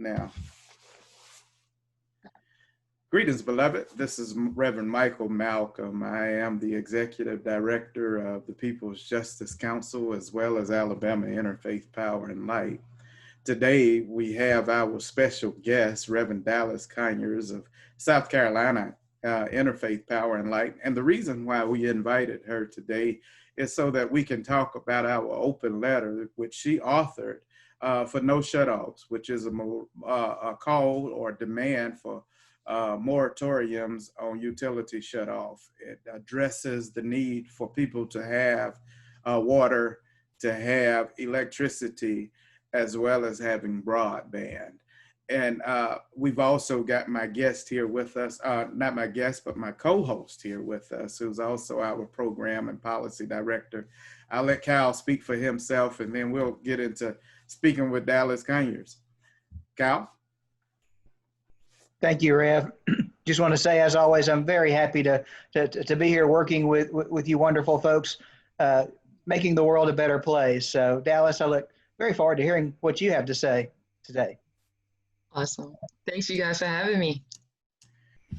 now. Greetings, beloved. This is Reverend Michael Malcolm. I am the Executive Director of the People's Justice Council, as well as Alabama Interfaith Power and Light. Today, we have our special guest, Rev Dallas Conyers of South Carolina Interfaith Power and Light. And the reason why we invited her today is so that we can talk about our open letter, which she authored for no shutoffs, which is a call or demand for moratoriums on utility shutoff. It addresses the need for people to have water, to have electricity, as well as having broadband. And we've also got my guest here with us, not my guest, but my co-host here with us, who's also our program and policy director. I'll let Kyle speak for himself, and then we'll get into speaking with Dallas Conyers. Kyle? Thank you, Rev. Just want to say, as always, I'm very happy to be here working with you wonderful folks, making the world a better place. So, Dallas, I look very forward to hearing what you have to say today. Awesome. Thanks, you guys, for having me.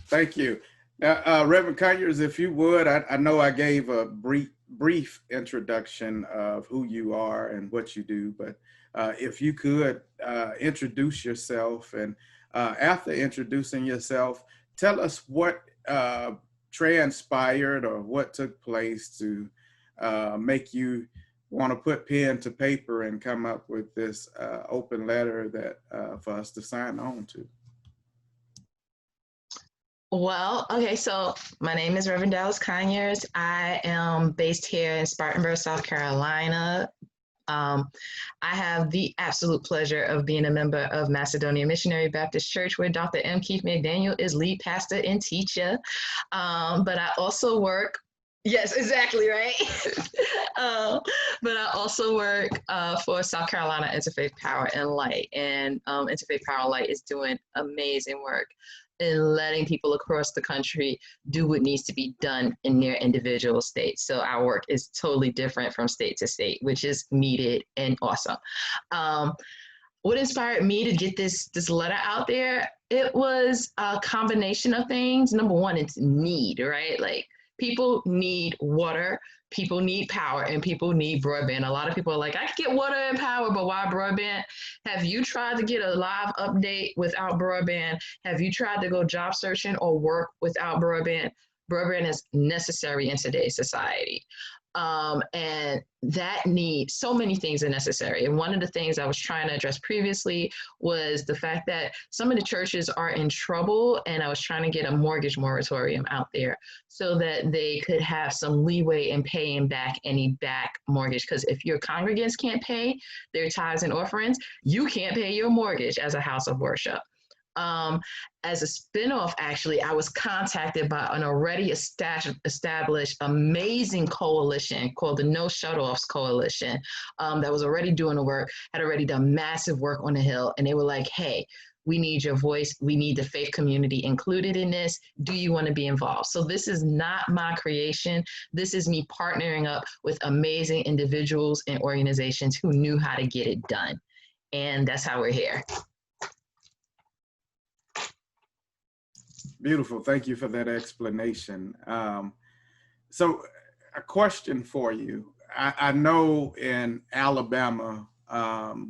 Thank you. Now, Reverend Conyers, if you would, I know I gave a brief introduction of who you are and what you do, but if you could introduce yourself, and after introducing yourself, tell us what transpired or what took place to make you want to put pen to paper and come up with this open letter that for us to sign on to. Well, okay, so my name is Rev Dallas Conyers. I am based here in Spartanburg, South Carolina. I have the absolute pleasure of being a member of Macedonia Missionary Baptist Church, where Dr. M. Keith McDaniel is lead pastor and teacher. But I also work, yes, exactly, right? But I also work for South Carolina Interfaith Power and Light. And Interfaith Power and Light is doing amazing work in letting people across the country do what needs to be done in their individual states. So our work is totally different from state to state, which is needed and awesome. What inspired me to get this letter out there? It was a combination of things. Number one, it's need, right? Like, people need water, people need power, and people need broadband. A lot of people are like, I can get water and power, but why broadband? Have you tried to get a live update without broadband? Have you tried to go job searching or work without broadband? Broadband is necessary in today's society. And that need, so many things are necessary. And one of the things I was trying to address previously was the fact that some of the churches are in trouble, and I was trying to get a mortgage moratorium out there so that they could have some leeway in paying back any back mortgage. Because if your congregants can't pay their tithes and offerings, you can't pay your mortgage as a house of worship. As a spinoff, actually, I was contacted by an already established amazing coalition called the No Shutoffs Coalition that was already doing the work, had already done massive work on the Hill. And they were like, hey, we need your voice. We need the faith community included in this. Do you want to be involved? So this is not my creation. This is me partnering up with amazing individuals and organizations who knew how to get it done. And that's how we're here. Beautiful. Thank you for that explanation. So a question for you. I know in Alabama,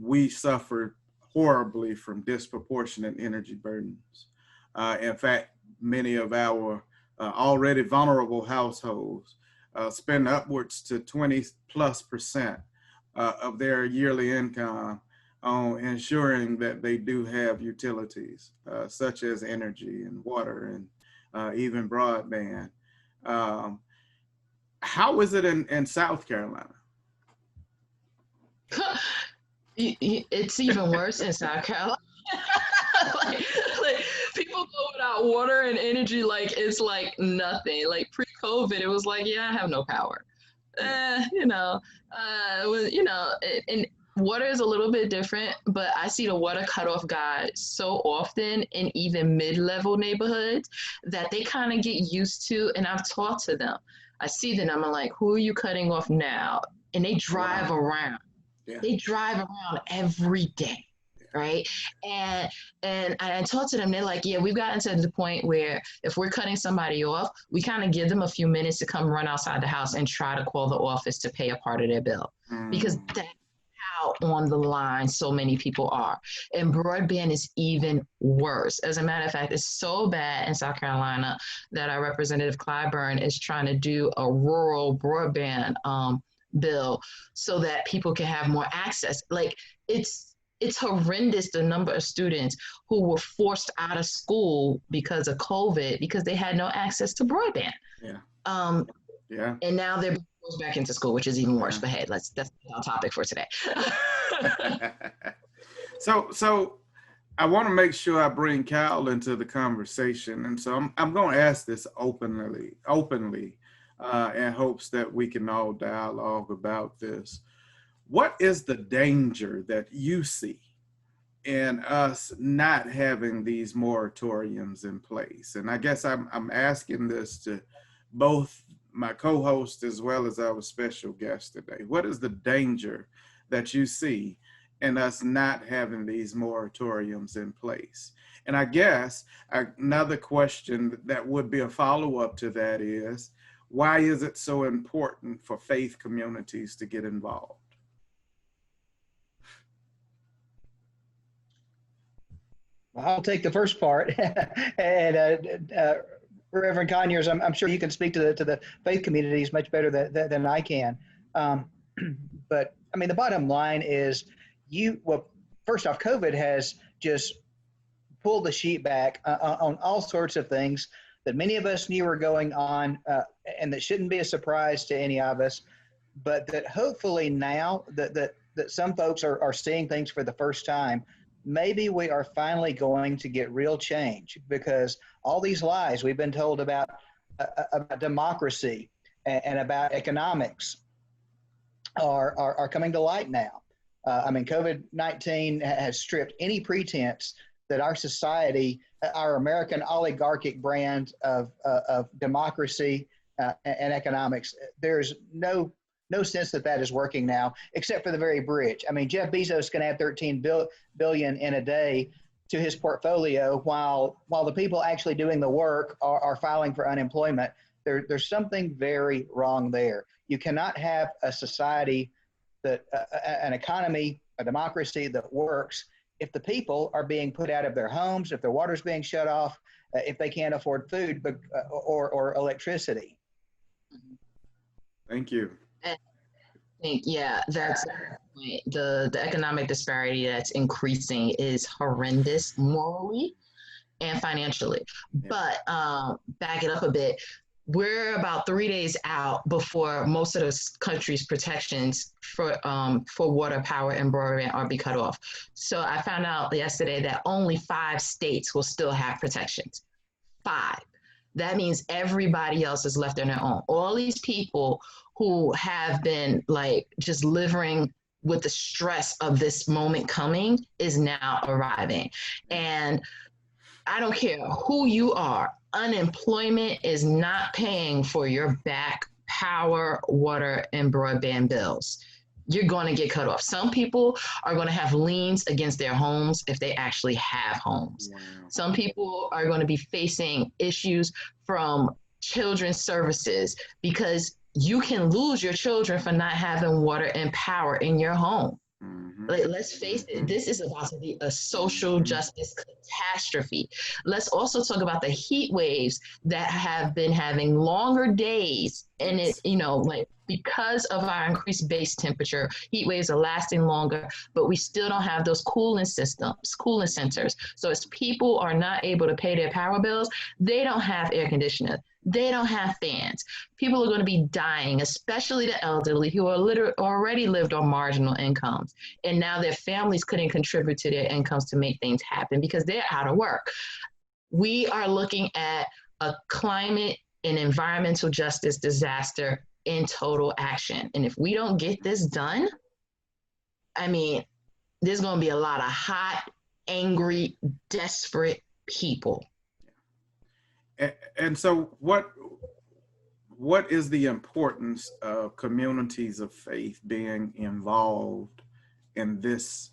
we suffered horribly from disproportionate energy burdens. In fact, many of our already vulnerable households spend upwards to 20+% of their yearly income on ensuring that they do have utilities such as energy and water and even broadband. How is it in South Carolina? It's even worse in South Carolina. like people go without water and energy like it's like nothing. Like pre-COVID, it was like, yeah, I have no power. And water is a little bit different, but I see the water cutoff guide so often in even mid-level neighborhoods that they kind of get used to, and I've talked to them. I see them, I'm like, who are you cutting off now? And they drive around. Yeah. They drive around every day. right? And I talked to them, they're like, yeah, we've gotten to the point where if we're cutting somebody off, we kind of give them a few minutes to come run outside the house and try to call the office to pay a part of their bill. Because that's how on the line so many people are. And broadband is even worse. As a matter of fact, it's so bad in South Carolina that our Representative Clyburn is trying to do a rural broadband bill so that people can have more access. Like, it's horrendous the number of students who were forced out of school because of COVID because they had no access to broadband. Yeah. And now they're forced back into school, which is even worse. But hey, that's our topic for today. So I want to make sure I bring Cal into the conversation, and so I'm going to ask this openly, in hopes that we can all dialogue about this. What is the danger that you see in us not having these moratoriums in place? And I guess I'm asking this to both my co-host as well as our special guest today. What is the danger that you see in us not having these moratoriums in place? And I guess another question that would be a follow-up to that is, why is it so important for faith communities to get involved? I'll take the first part. And Reverend Conyers, I'm sure you can speak to the faith communities much better than I can. But I mean, the bottom line is, well, first off, COVID has just pulled the sheet back on all sorts of things that many of us knew were going on, and that shouldn't be a surprise to any of us, but that hopefully now that some folks are seeing things for the first time. Maybe we are finally going to get real change, because all these lies we've been told about democracy and about economics are coming to light now. I mean, COVID-19 has stripped any pretense that our society, our American oligarchic brand of democracy and economics, there's no sense that is working now, except for the very bridge. I mean, Jeff Bezos can add 13 billion in a day to his portfolio, while the people actually doing the work are filing for unemployment. There's something very wrong there. You cannot have a society an economy, a democracy that works if the people are being put out of their homes, if their water's being shut off, if they can't afford food or electricity. Thank you. Yeah, that's the economic disparity that's increasing is horrendous morally and financially. But back it up a bit. We're about 3 days out before most of the country's protections for water, power, and broadband are be cut off. So I found out yesterday that only 5 states will still have protections. 5. That means everybody else is left on their own. All these people who have been like just living with the stress of this moment coming is now arriving. And I don't care who you are, unemployment is not paying for your back power, water, and broadband bills. You're going to get cut off. Some people are going to have liens against their homes if they actually have homes. Wow. Some people are going to be facing issues from children's services, because you can lose your children for not having water and power in your home. Mm-hmm. Like, let's face it, this is about to be a social justice catastrophe. Let's also talk about the heat waves that have been having longer days. And it, like, because of our increased base temperature, heat waves are lasting longer, but we still don't have those cooling centers. So as people are not able to pay their power bills, they don't have air conditioners. They don't have fans. People are going to be dying, especially the elderly who are already lived on marginal incomes. And now their families couldn't contribute to their incomes to make things happen because they're out of work. We are looking at a climate and environmental justice disaster in total action. And if we don't get this done, I mean, there's going to be a lot of hot, angry, desperate people. And so what is the importance of communities of faith being involved in this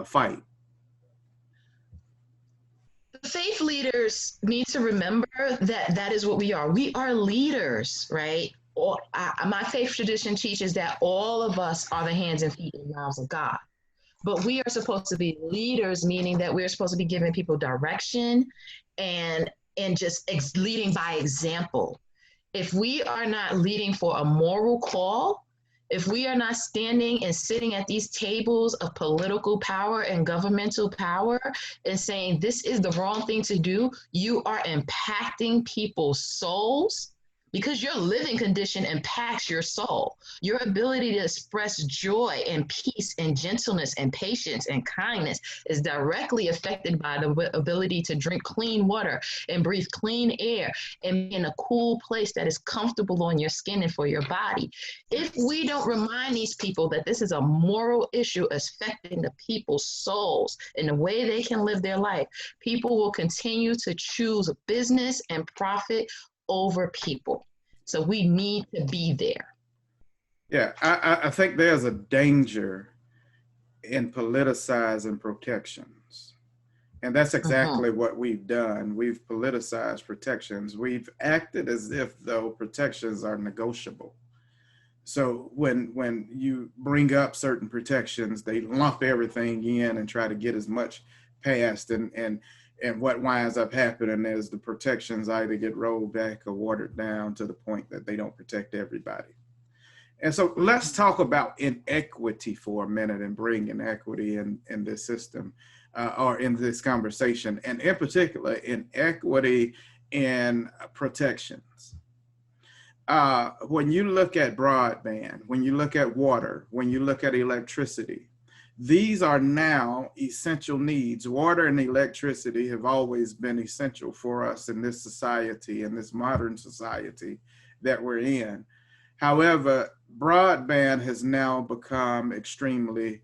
fight? The faith leaders need to remember that that is what we are. We are leaders, right? My faith tradition teaches that all of us are the hands and feet and mouths of God. But we are supposed to be leaders, meaning that we're supposed to be giving people direction and just leading by example. If we are not leading for a moral call, if we are not standing and sitting at these tables of political power and governmental power and saying this is the wrong thing to do, you are impacting people's souls, because your living condition impacts your soul. Your ability to express joy and peace and gentleness and patience and kindness is directly affected by the ability to drink clean water and breathe clean air and be in a cool place that is comfortable on your skin and for your body. If we don't remind these people that this is a moral issue affecting the people's souls and the way they can live their life, people will continue to choose business and profit over people. So we need to be there. Yeah, I think there's a danger in politicizing protections. And that's exactly what we've done. We've politicized protections. We've acted as if, though, protections are negotiable. So when you bring up certain protections, they lump everything in and try to get as much passed, and what winds up happening is the protections either get rolled back or watered down to the point that they don't protect everybody. And so let's talk about inequity for a minute and bring in equity in this system or in this conversation, and in particular, inequity in protections. When you look at broadband, when you look at water, when you look at electricity, these are now essential needs. Water and electricity have always been essential for us in this society, in this modern society that we're in. However, broadband has now become extremely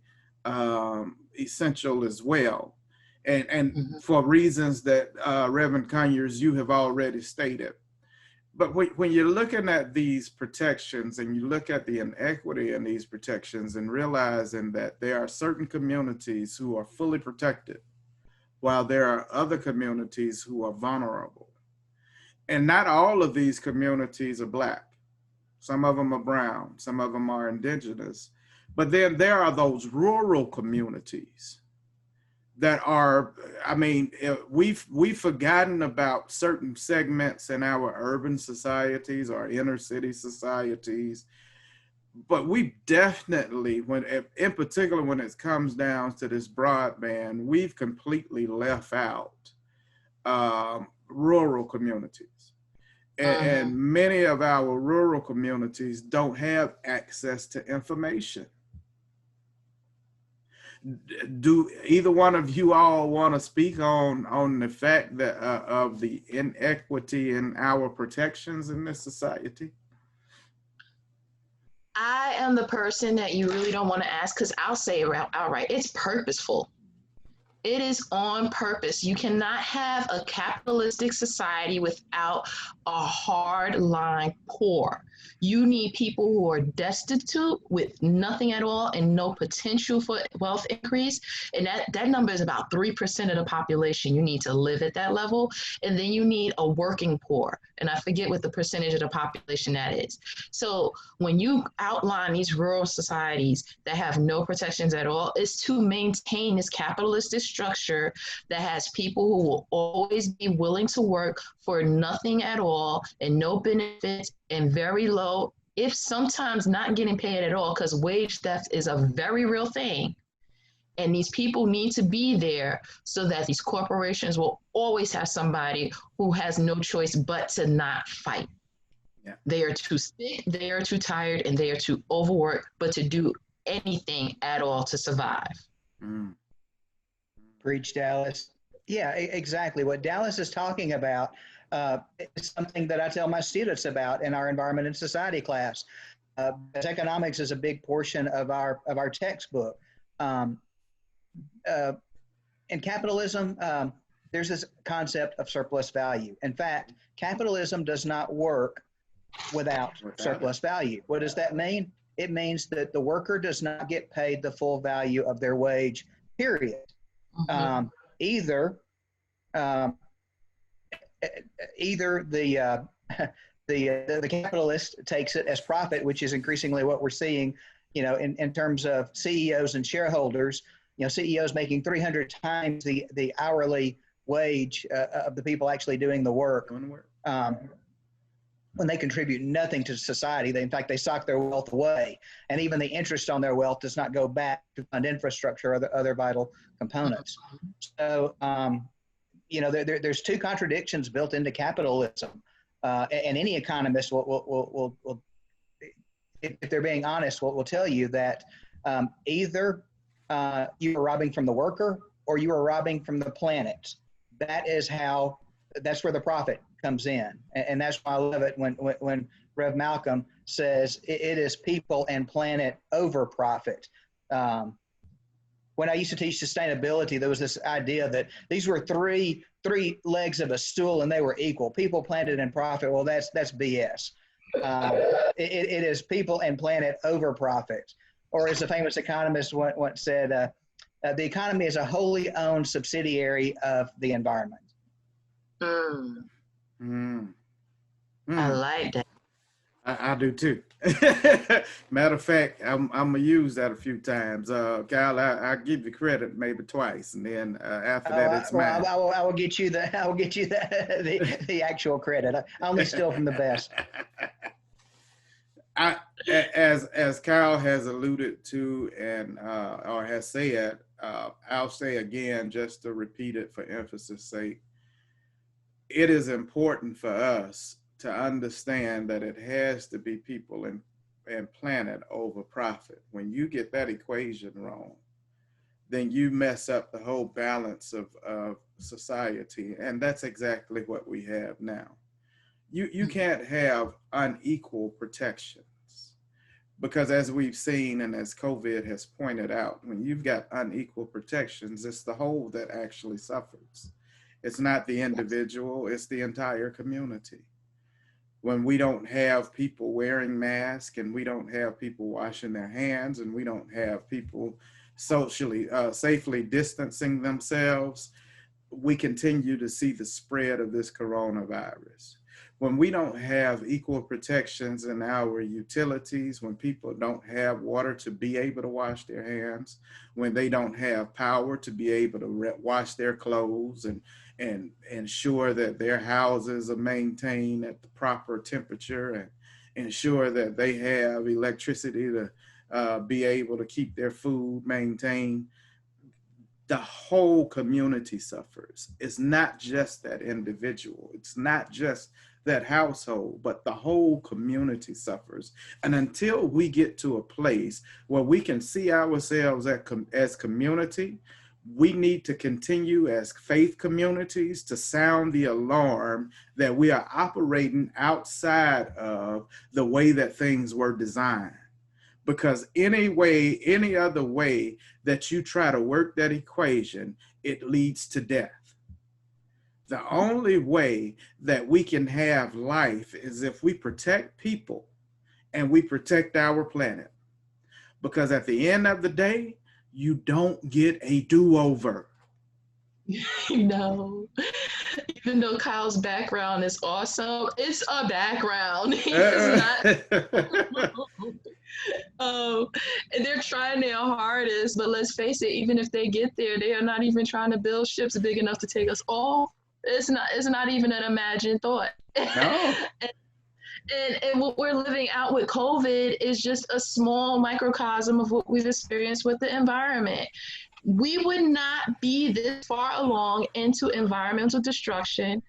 essential as well. And for reasons that Reverend Conyers, you have already stated. But when you're looking at these protections and you look at the inequity in these protections and realizing that there are certain communities who are fully protected, while there are other communities who are vulnerable. And not all of these communities are Black. Some of them are brown, some of them are indigenous. But then there are those rural communities that are, I mean, we've forgotten about certain segments in our urban societies or inner city societies, but we definitely, in particular when it comes down to this broadband, we've completely left out rural communities. And many of our rural communities don't have access to information. Do either one of you all want to speak on the fact that of the inequity in our protections in this society? I am the person that you really don't want to ask, because I'll say it outright. It's purposeful. It is on purpose. You cannot have a capitalistic society without a hard line poor. You need people who are destitute with nothing at all and no potential for wealth increase. And that number is about 3% of the population. You need to live at that level. And then you need a working poor. And I forget what the percentage of the population that is. So when you outline these rural societies that have no protections at all, it's to maintain this capitalistic structure that has people who will always be willing to work for nothing at all and no benefits and very low, if sometimes not getting paid at all, because wage theft is a very real thing. And these people need to be there so that these corporations will always have somebody who has no choice but to not fight. Yeah. They are too sick, they are too tired, and they are too overworked, but to do anything at all to survive. Preach, Dallas. Yeah, exactly. What Dallas is talking about is something that I tell my students about in our environment and society class. Economics is a big portion of our textbook. In capitalism, there's this concept of surplus value. In fact, capitalism does not work without surplus value. What does that mean? It means that the worker does not get paid the full value of their wage, period. Either um, either the capitalist takes it as profit, which is increasingly what we're seeing, in terms of CEOs and shareholders. CEOs making 300 times the hourly wage of the people actually doing the work. When they contribute nothing to society, in fact, they sock their wealth away, and even the interest on their wealth does not go back to fund infrastructure or other vital components. So, there's two contradictions built into capitalism, and any economist will, if they're being honest, will tell you that either you are robbing from the worker or you are robbing from the planet. That's where the profit comes in. And that's why I love it when Rev Malcolm says it is people and planet over profit. When I used to teach sustainability, there was this idea that these were three legs of a stool and they were equal: people, planet, and profit. Well, that's BS. It is people and planet over profit. Or as a famous economist once said, the economy is a wholly owned subsidiary of the environment. I like that. I do too. Matter of fact, I'm gonna use that a few times. Kyle, I'll give you credit maybe twice, and then after that, it's mine. I will get you the actual credit. I only steal from the best. As Kyle has alluded to and or has said, I'll say again just to repeat it for emphasis' sake. It is important for us to understand that it has to be people and planet over profit. When you get that equation wrong, then you mess up the whole balance of society. And that's exactly what we have now. You can't have unequal protections, because as we've seen and as COVID has pointed out, when you've got unequal protections, it's the whole that actually suffers. It's not the individual, it's the entire community. When we don't have people wearing masks, and we don't have people washing their hands, and we don't have people socially, safely distancing themselves, we continue to see the spread of this coronavirus. When we don't have equal protections in our utilities, when people don't have water to be able to wash their hands, when they don't have power to be able to wash their clothes and ensure that their houses are maintained at the proper temperature, and ensure that they have electricity to be able to keep their food maintained, the whole community suffers. It's not just that individual. It's not just that household, but the whole community suffers. And until we get to a place where we can see ourselves as community, we need to continue as faith communities to sound the alarm that we are operating outside of the way that things were designed. Because any other way that you try to work that equation, it leads to death. The only way that we can have life is if we protect people and we protect our planet. Because at the end of the day, you don't get a do-over. No. Even though Kyle's background is awesome, it's a background. It's not. And they're trying their hardest, but let's face it, even if they get there, they are not even trying to build ships big enough to take us all. It's not even an imagined thought. No. And what we're living out with COVID is just a small microcosm of what we've experienced with the environment. We would not be this far along into environmental destruction,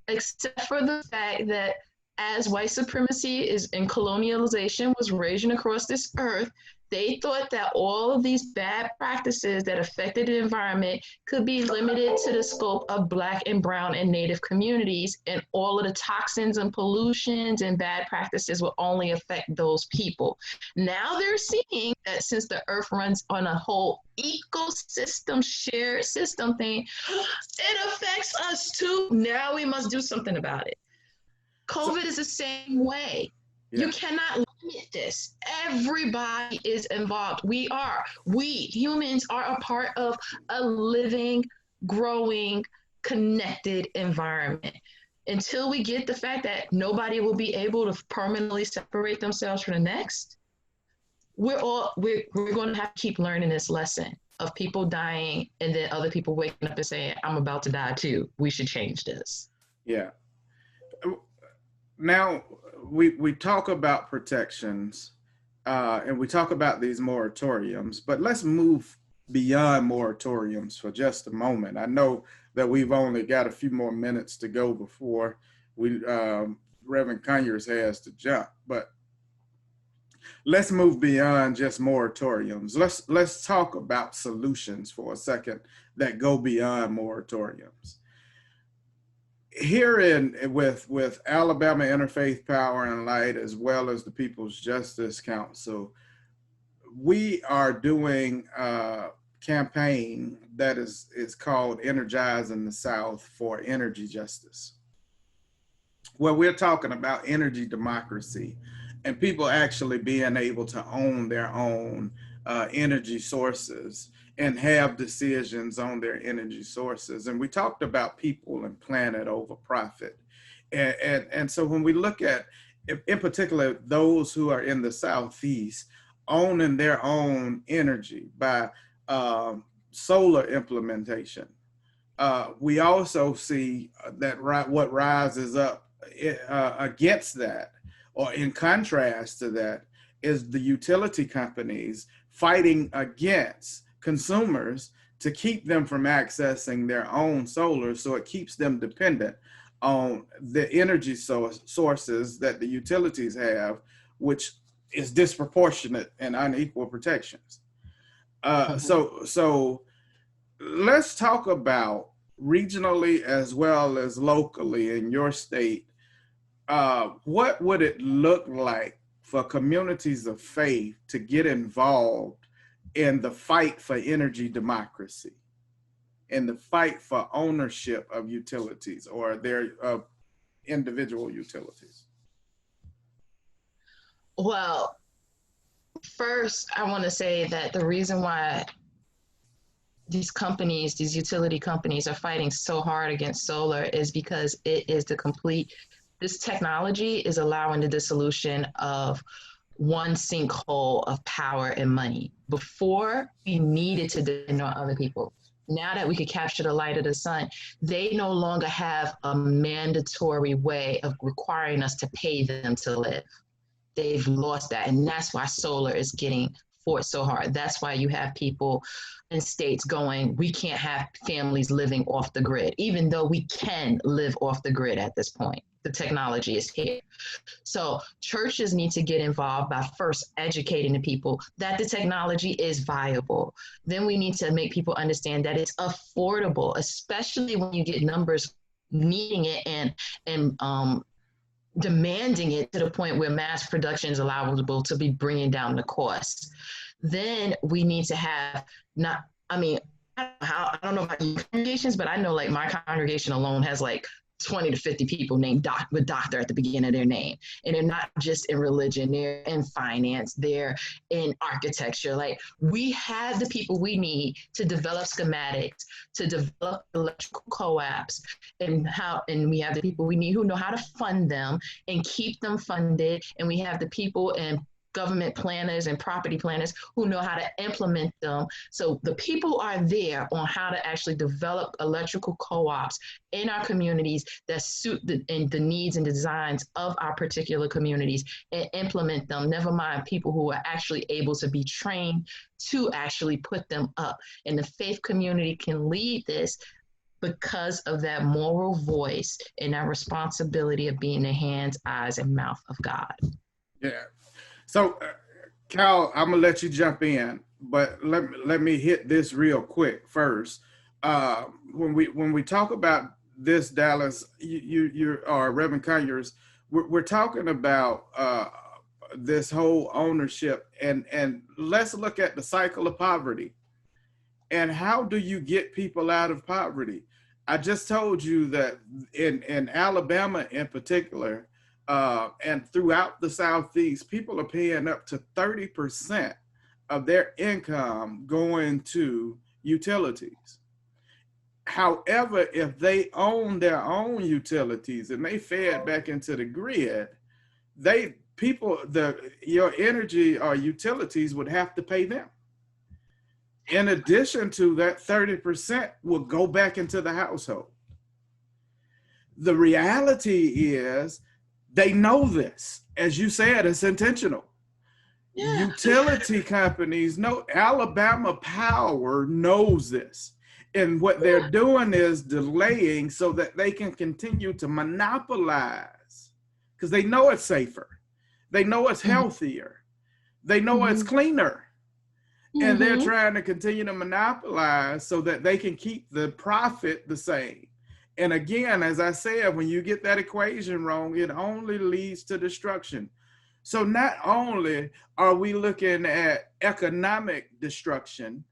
except for the fact that as white supremacy and colonialization was raging across this earth, they thought that all of these bad practices that affected the environment could be limited to the scope of Black and Brown and Native communities, and all of the toxins and pollutions and bad practices will only affect those people. Now they're seeing that since the earth runs on a whole ecosystem, shared system thing, it affects us too. Now we must do something about it. COVID is the same way. Yeah. You cannot limit this. Everybody is involved. We humans are a part of a living, growing connected environment. Until we get the fact that nobody will be able to permanently separate themselves from the next, we're going to have to keep learning this lesson of people dying and then other people waking up and saying, I'm about to die too. We should change this. Yeah. Now we talk about protections and we talk about these moratoriums, but let's move beyond moratoriums for just a moment. I know that we've only got a few more minutes to go before Reverend Conyers has to jump, but let's move beyond just moratoriums. Let's talk about solutions for a second that go beyond moratoriums. Here with Alabama Interfaith Power and Light, as well as the People's Justice Council, we are doing a campaign that is called Energizing the South for Energy Justice, where we're talking about energy democracy and people actually being able to own their own energy sources and have decisions on their energy sources. And we talked about people and planet over profit. And so when we look at, in particular, those who are in the Southeast owning their own energy by solar implementation, we also see that what rises up against that, or in contrast to that, is the utility companies fighting against consumers to keep them from accessing their own solar, so it keeps them dependent on the energy sources that the utilities have, which is disproportionate and unequal protections. So let's talk about regionally as well as locally in your state. What would it look like for communities of faith to get involved in the fight for energy democracy, in the fight for ownership of utilities or their individual utilities? Well, first, I want to say that the reason why these companies, these utility companies, are fighting so hard against solar is because it is this technology is allowing the dissolution of one sinkhole of power and money. Before, we needed to depend on other people. Now that we could capture the light of the sun, they no longer have a mandatory way of requiring us to pay them to live. They've lost that. And that's why solar is getting fought so hard. That's why you have people in states going, we can't have families living off the grid, even though we can live off the grid at this point. The technology is here. So churches need to get involved by first educating the people that the technology is viable. Then we need to make people understand that it's affordable, especially when you get numbers needing it and demanding it to the point where mass production is allowable to be bringing down the cost. Then we need to have I don't know about your congregations, but I know like my congregation alone has like 20 to 50 people named with doctor at the beginning of their name. And they're not just in religion, they're in finance, they're in architecture. Like, we have the people we need to develop schematics, to develop electrical co-ops, and we have the people we need who know how to fund them and keep them funded. And we have the people and government planners and property planners who know how to implement them. So the people are there on how to actually develop electrical co-ops in our communities that suit the needs and designs of our particular communities and implement them, never mind people who are actually able to be trained to actually put them up. And the faith community can lead this because of that moral voice and that responsibility of being the hands, eyes, and mouth of God. Yeah. So, Cal, I'm gonna let you jump in, but let me hit this real quick first. When we talk about this, Dallas, you or Reverend Conyers, we're talking about this whole ownership, and let's look at the cycle of poverty. And how do you get people out of poverty? I just told you that in Alabama in particular, and throughout the Southeast, people are paying up to 30% of their income going to utilities. However, if they own their own utilities and they fed back into the grid, your energy or utilities would have to pay them. In addition to that, 30% will go back into the household. The reality is they know this. As you said, it's intentional. Yeah. Utility companies know, Alabama Power knows this. And what they're doing is delaying so that they can continue to monopolize, because they know it's safer. They know it's healthier. They know it's cleaner. And they're trying to continue to monopolize so that they can keep the profit the same. And again, as I said, when you get that equation wrong, it only leads to destruction. So not only are we looking at economic destruction,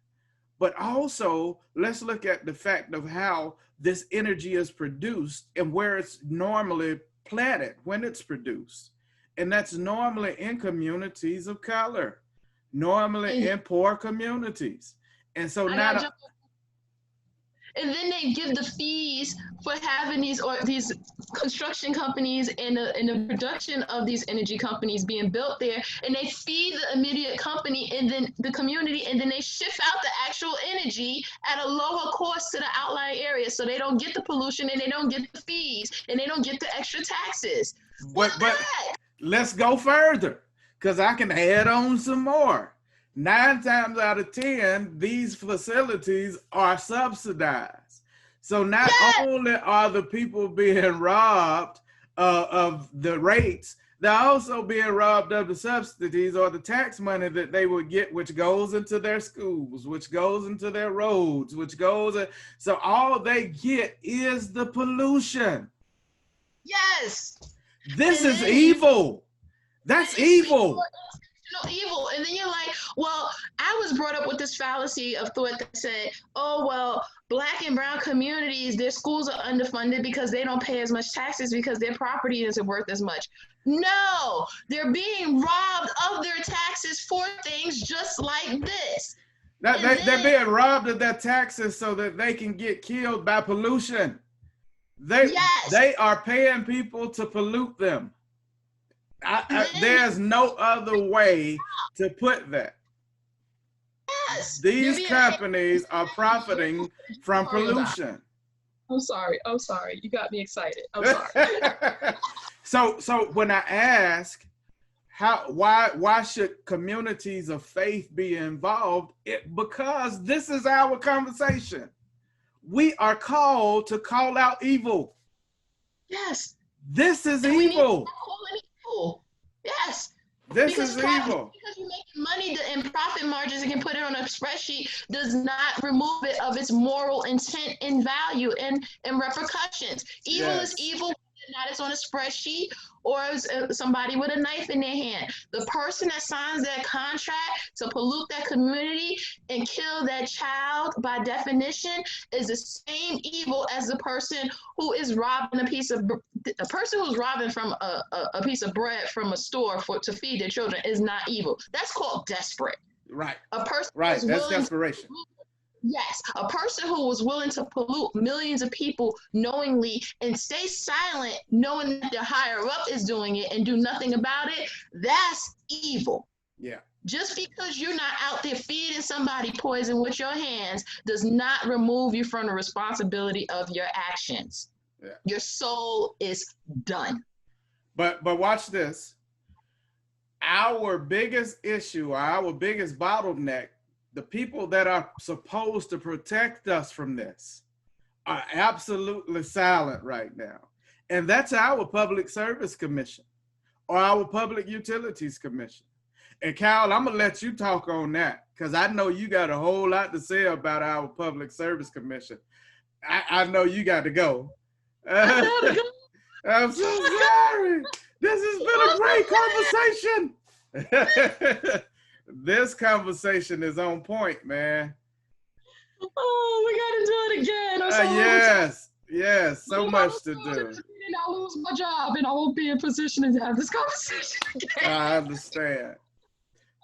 but also let's look at the fact of how this energy is produced and where it's normally planted when it's produced. And that's normally in communities of color, normally in poor communities. And so now, and then they give the fees for having these construction companies and the production of these energy companies being built there, and they feed the immediate company and then the community, and then they shift out the actual energy at a lower cost to the outlying areas, so they don't get the pollution and they don't get the fees and they don't get the extra taxes. But let's go further, because I can add on some more. 9 times out of 10, these facilities are subsidized. So not only are the people being robbed of the rates, they're also being robbed of the subsidies or the tax money that they would get, which goes into their schools, which goes into their roads, so all they get is the pollution. Yes. This is evil. That's evil. Evil. And then you're like, well, I was brought up with this fallacy of thought that said, oh, well, Black and brown communities, their schools are underfunded because they don't pay as much taxes because their property isn't worth as much. No, they're being robbed of their taxes for things just like this. They're being robbed of their taxes so that they can get killed by pollution. They are paying people to pollute them. There's no other way to put that. Yes. These companies are profiting from pollution. I'm sorry. You got me excited. I'm sorry. So when I ask why should communities of faith be involved? Because this is our conversation. We are called to call out evil. Yes. This is evil. Yes. This is evil. Because you're making money and profit margins and can put it on a spreadsheet does not remove it of its moral intent and value and repercussions. Evil is evil, whether not it's on a spreadsheet or somebody with a knife in their hand. The person that signs that contract to pollute that community and kill that child, by definition, is the same evil as the person who is robbing a person who's robbing from a piece of bread from a store to feed their children is not evil. That's called desperate. Right. A person that's desperation. Yes, a person who was willing to pollute millions of people knowingly and stay silent, knowing that the higher up is doing it and do nothing about it, that's evil. Yeah. Just because you're not out there feeding somebody poison with your hands does not remove you from the responsibility of your actions. Yeah. Your soul is done. But watch this. Our biggest issue, our biggest bottleneck, the people that are supposed to protect us from this are absolutely silent right now. And that's our Public Service Commission or our Public Utilities Commission. And Kyle, I'm gonna let you talk on that because I know you got a whole lot to say about our Public Service Commission. I know you got to go. I'm so sorry. This has been a great conversation. This conversation is on point, man. Oh, we got to do it again. Yes, so much to do. And I'll lose my job and I won't be in position to have this conversation again. I understand.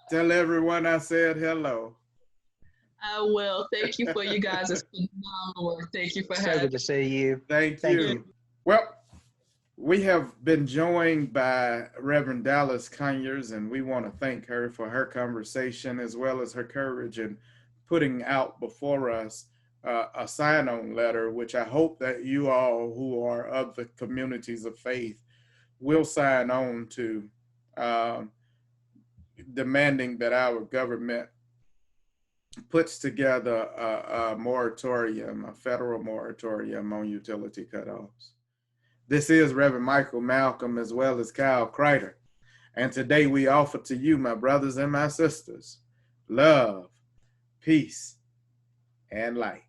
Tell everyone I said hello. I will. Thank you for you guys. It's phenomenal work. Thank you for So having good to see you. Thank Thank you. you. Well, we have been joined by Reverend Dallas Conyers, and we want to thank her for her conversation as well as her courage in putting out before us a sign-on letter, which I hope that you all who are of the communities of faith will sign on to, demanding that our government puts together a moratorium, a federal moratorium on utility cutoffs. This is Reverend Michael Malcolm as well as Kyle Kreider. And today we offer to you, my brothers and my sisters, love, peace, and light.